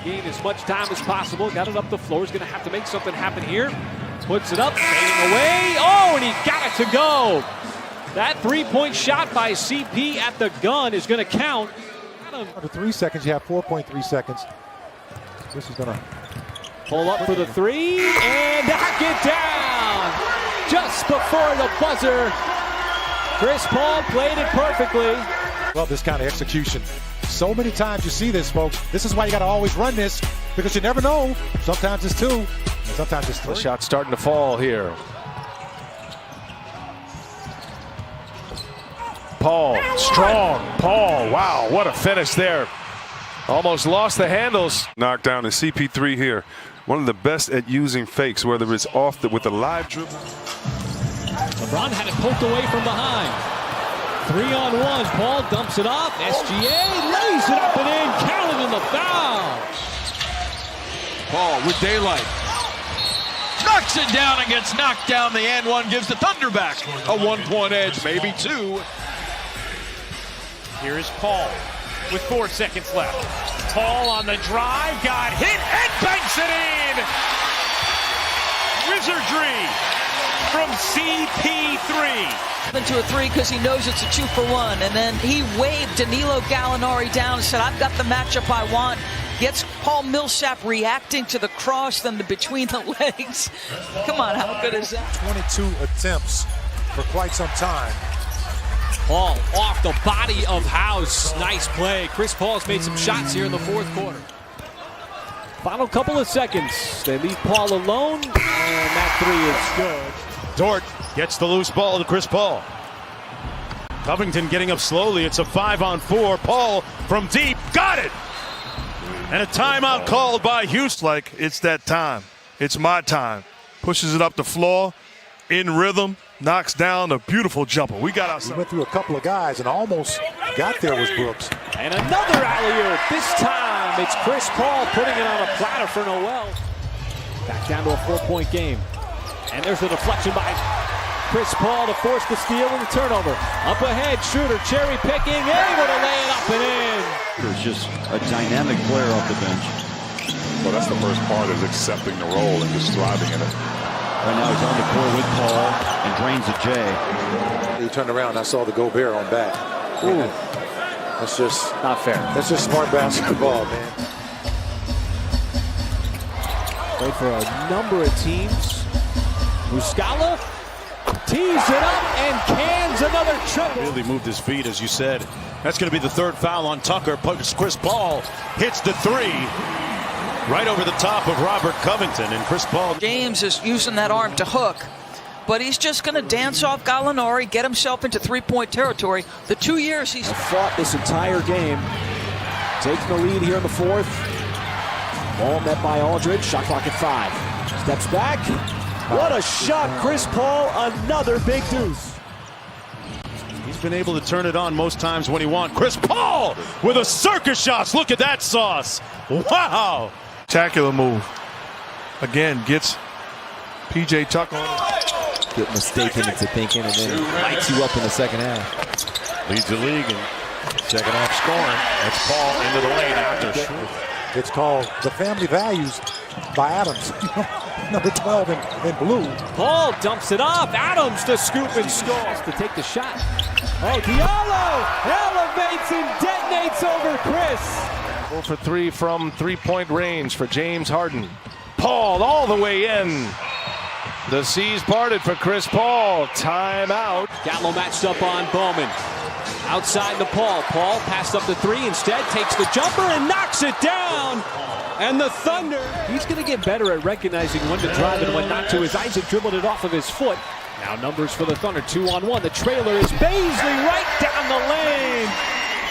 gain as much time as possible. Got it up the floor. He's going to have to make something happen here. Puts it up, fading away. Oh, and he got it to go. That three-point shot by CP at the gun is going to count. Under 3 seconds, you have 4.3 seconds. This is going to pull up for the three and knock it down. Just before the buzzer, Chris Paul played it perfectly. Love this kind of execution. So many times you see this, folks. This is why you got to always run this, because you never know. Sometimes it's 2, and sometimes it's 3. The shot's starting to fall here. Paul, strong. Paul, wow, what a finish there. Almost lost the handles. Knocked down in CP3 here. One of the best at using fakes, whether it's off with a live dribble. LeBron had it poked away from behind. 3-on-1. Paul dumps it off. SGA lays it up and in. Counted in the foul. Paul with daylight. Knocks it down and gets knocked down. The and one gives the Thunder back a 1-point edge, maybe 2. Here's Paul with 4 seconds left. Paul on the drive, got hit and banks it in! Wizardry from CP3. Into a 3 because he knows it's a 2-for-1, and then he waved Danilo Gallinari down and said, I've got the matchup I want. Gets Paul Millsap reacting to the cross, then the between the legs. Come on, how good is that? 22 attempts for quite some time. Paul off the body of House. Nice play. Chris Paul's made some shots here in the fourth quarter. Final couple of seconds. They leave Paul alone, and that 3 is good. Dort gets the loose ball to Chris Paul. Covington getting up slowly. It's a 5-on-4. Paul from deep. Got it! And a timeout called by Houston. Like, it's that time. It's my time. Pushes it up the floor, in rhythm, knocks down a beautiful jumper. We got outside. We went through a couple of guys and almost got there was Brooks. And another alley-oop. This time it's Chris Paul putting it on a platter for Noel. Back down to a 4-point game. And there's the deflection by Chris Paul to force the steal and the turnover. Up ahead, shooter cherry picking, able to lay it up and in. There's just a dynamic player off the bench. Well, that's the first part, is accepting the role and just thriving in it. Right now he's on the court with Paul and drains a J. He turned around and I saw the Gobert on back. Ooh. That's just not fair. That's just smart basketball, man. Played for a number of teams. Muscala tees it up and cans another triple. Really moved his feet, as you said. That's going to be the 3rd foul on Tucker. Chris Paul hits the 3. Right over the top of Robert Covington, and Chris Paul. James is using that arm to hook, but he's just going to dance off Gallinari, get himself into 3-point territory. The 2 years he's fought this entire game. Taking the lead here in the 4th. Ball met by Aldridge. Shot clock at 5. Steps back. What a shot, Chris Paul. Another big deuce. He's been able to turn it on most times when he wants. Chris Paul with a circus shots. Look at that sauce. Wow. Spectacular move. Again, gets PJ Tucker. Get mistaken into thinking and then lights you up in the second half. Leads the league in second half scoring. That's Paul into the lane after. It's called The Family Values by Adams. Number 12 in blue. Paul dumps it off. Adams to scoop and scores to take the shot. Oh, Diallo elevates and detonates over Chris. 4 for 3 from 3-point range for James Harden. Paul all the way in. The seas parted for Chris Paul. Timeout. Gallo matched up on Bowman. Outside to Paul. Paul passed up the 3 instead. Takes the jumper and knocks it down. And the Thunder. He's going to get better at recognizing when to drive and when not to, as Isaac dribbled it off of his foot. Now numbers for the Thunder, 2-on-1. The trailer is Baisley right down the lane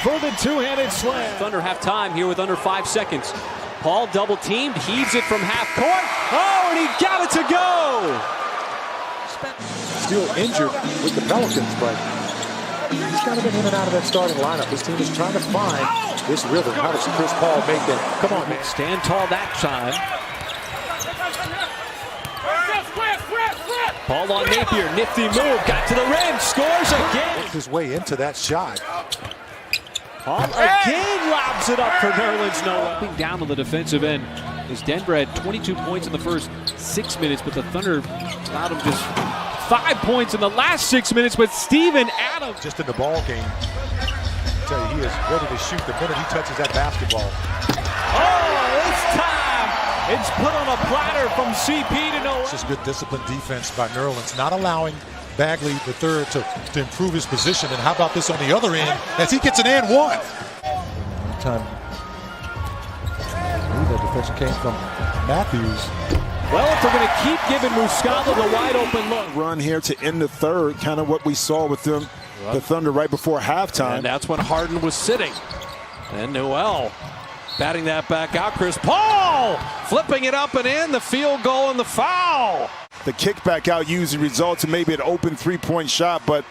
for the two-handed slam. Thunder have time here with under 5 seconds. Paul double teamed, heaves it from half court. Oh, and he got it to go. Still injured with the Pelicans, but he's kind of been in and out of that starting lineup. This team is trying to find this rhythm. How does Chris Paul make that? Come on, man. Stand tall that time. Paul on Napier, nifty move, got to the rim, scores again. Worked his way into that shot. Paul again lobs it up for Nerlens Noel. Down on the defensive end as Denver had 22 points in the first 6 minutes, but the Thunder allowed them just 5 points in the last 6 minutes. But Steven Adams just in the ball game. I tell you, he is ready to shoot the minute he touches that basketball. Oh, this time it's put on a platter from CP to Noel. It's just good disciplined defense by Nerlens, not allowing Bagley III to improve his position. And how about this on the other end as he gets an and one? Time. That deflection came from Matthews. Well, if they're going to keep giving Muscala the wide open look. Run here to end the third, kind of what we saw with them, the Thunder right before halftime. And that's when Harden was sitting. And Noel batting that back out. Chris Paul flipping it up and in, the field goal and the foul. The kickback out usually results in maybe an open three-point shot, but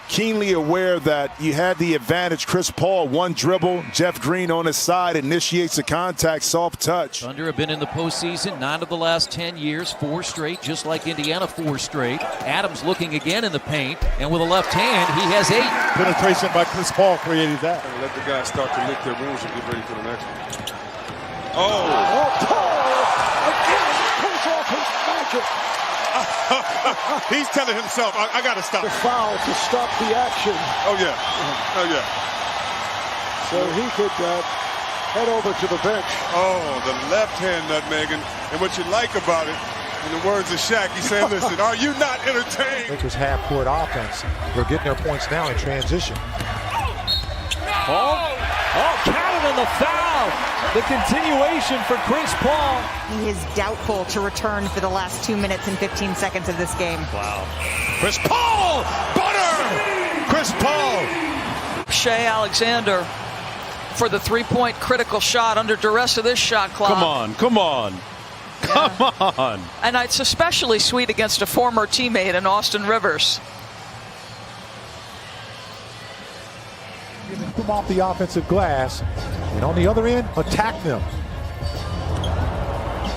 keenly aware that you had the advantage. Chris Paul, one dribble, Jeff Green on his side, initiates the contact, soft touch. Thunder have been in the postseason 9 of the last 10 years, 4 straight, just like Indiana 4 straight. Adams looking again in the paint, and with a left hand, he has 8. Penetration by Chris Paul created that. And let the guys start to lick their wounds and get ready for the next one. Paul again pulls off his magic. He's telling himself, I got to stop. The foul to stop the action. Oh, yeah. Oh, yeah. So he could head over to the bench. Oh, the left hand nutmegging. And what you like about it, in the words of Shaq, he's saying, listen, are you not entertained? Lakers half-court offense. They're getting their points now in transition. Paul. Oh, counted on the foul. The continuation for Chris Paul. He is doubtful to return for the last 2 minutes and 15 seconds of this game. Wow. Chris Paul! Butter! Chris Paul! Shea Alexander for the three-point critical shot under duress of this shot clock. Come on, come on. Come on. And it's especially sweet against a former teammate in Austin Rivers. Them off the offensive glass, and on the other end, attack them.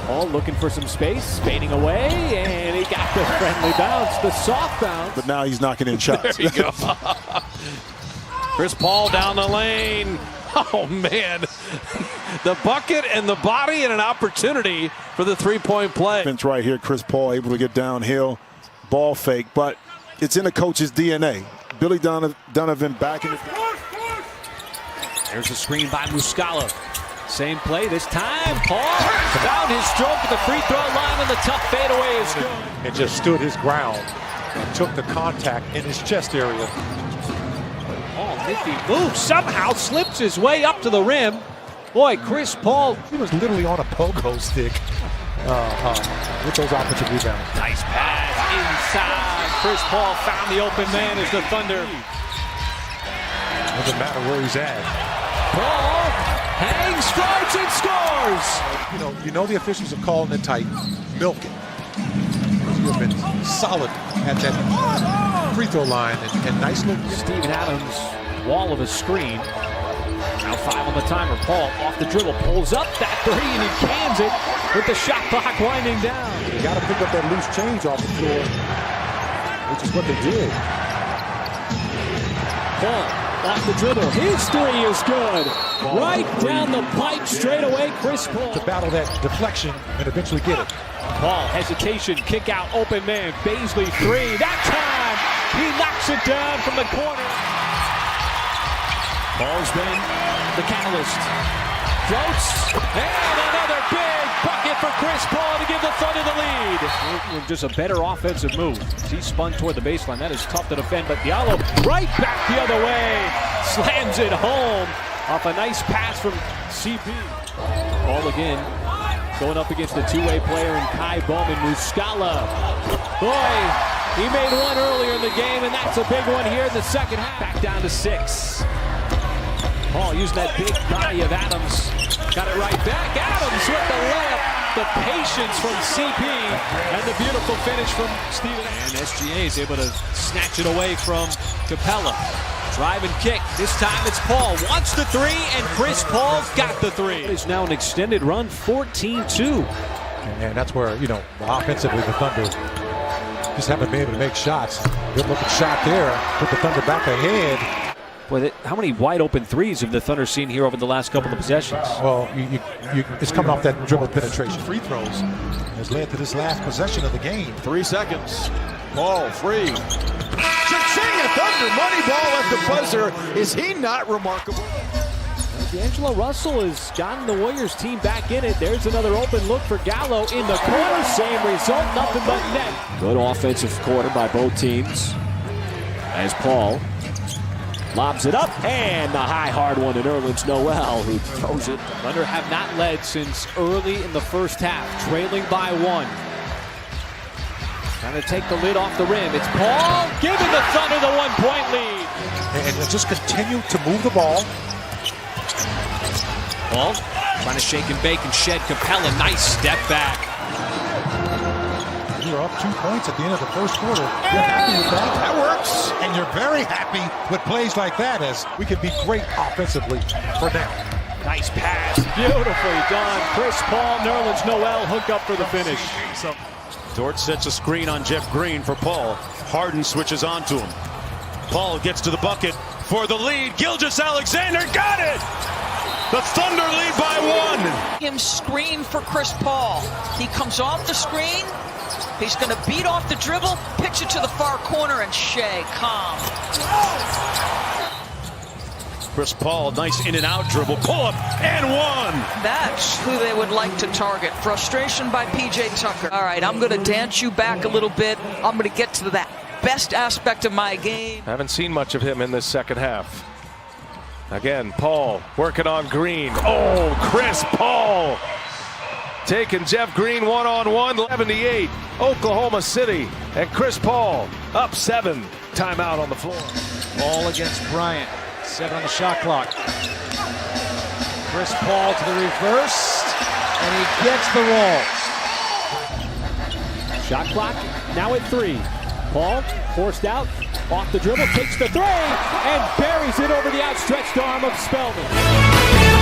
Paul looking for some space, fading away, and he got the friendly bounce, the soft bounce. But now he's knocking in shots. There you go. Chris Paul down the lane. Oh, man. The bucket and the body and an opportunity for the three-point play. Bench right here, Chris Paul able to get downhill, ball fake, but it's in the coach's DNA. Billy Donovan back in the... There's a screen by Muscala. Same play this time. Paul found his stroke at the free throw line, and the tough fadeaway is good. And just stood his ground and took the contact in his chest area. Oh, nifty move. Somehow slips his way up to the rim. Boy, Chris Paul. He was literally on a pogo stick with those offensive rebounds. Nice pass inside. Chris Paul found the open man as the Thunder. Doesn't matter where he's at. Paul hangs, strikes, and scores. You know the officials are calling it tight. Milk it. You have been solid at that free throw line and nice look. Steven Adams, wall of a screen. Now 5 on the timer. Paul off the dribble, pulls up that 3, and he cans it with the shot clock winding down. You got to pick up that loose change off the floor, which is what they did. Paul off the dribble. His 3 is good. Right down the pipe straight away, Chris Paul. To battle that deflection and eventually get it. Paul, hesitation, kick out, open man. Baisley 3. That time, he knocks it down from the corner. Paul's been the catalyst. Floats, and another big bucket for Chris Paul to give the Thunder the lead. Just a better offensive move. He spun toward the baseline. That is tough to defend, but Diallo right back the other way. Slams it home off a nice pass from CP. Paul again going up against the two-way player in Kai Bowman. Muscala. Boy, he made one earlier in the game, and that's a big one here in the second half. Back down to 6. Paul using that big body of Adams. Got it right back. Adams with the layup. The patience from CP and the beautiful finish from Steven. And SGA is able to snatch it away from Capella. Drive and kick. This time it's Paul. Wants the 3, and Chris Paul got the 3. It is now an extended run, 14-2. And that's where, offensively the Thunder just haven't been able to make shots. Good looking shot there. Put the Thunder back ahead. Boy, how many wide open threes have the Thunder seen here over the last couple of possessions? Well, it's coming off that dribble penetration. Free throws has led to this last possession of the game. 3 seconds. Ball free. Cha-ching! A Thunder money ball at the buzzer. Is he not remarkable? D'Angelo Russell has gotten the Warriors team back in it. There's another open look for Gallo in the corner. Same result, nothing but net. Good offensive quarter by both teams. As Paul lobs it up, and the high hard one to Nerlens Noel, who throws it. The Thunder have not led since early in the first half, trailing by 1. Trying to take the lid off the rim. It's Paul giving the Thunder the 1-point lead. And just continue to move the ball. Paul trying to shake and bake and shed Capella. Nice step back. You're up 2 points at the end of the first quarter. You're happy with that? That works. And you're very happy with plays like that, as we can be great offensively for now. Nice pass. Beautifully done. Chris Paul, Nerlens Noel hook up for the finish. Dort sets a screen on Jeff Green for Paul. Harden switches onto him. Paul gets to the bucket for the lead. Gilgeous-Alexander got it! The Thunder lead by 1. Him screen for Chris Paul. He comes off the screen. He's going to beat off the dribble, pitch it to the far corner, and Shea, calm. Chris Paul, nice in and out dribble, pull up, and 1. That's who they would like to target. Frustration by P.J. Tucker. All right, I'm going to dance you back a little bit. I'm going to get to that best aspect of my game. Haven't seen much of him in this second half. Again, Paul working on Green. Oh, Chris Paul taking Jeff Green one-on-one. 78, Oklahoma City, and Chris Paul up 7. Timeout on the floor. Paul against Bryant. 7 on the shot clock. Chris Paul to the reverse, and he gets the roll. Shot clock now at 3. Paul forced out, off the dribble, takes the 3, and buries it over the outstretched arm of Spellman.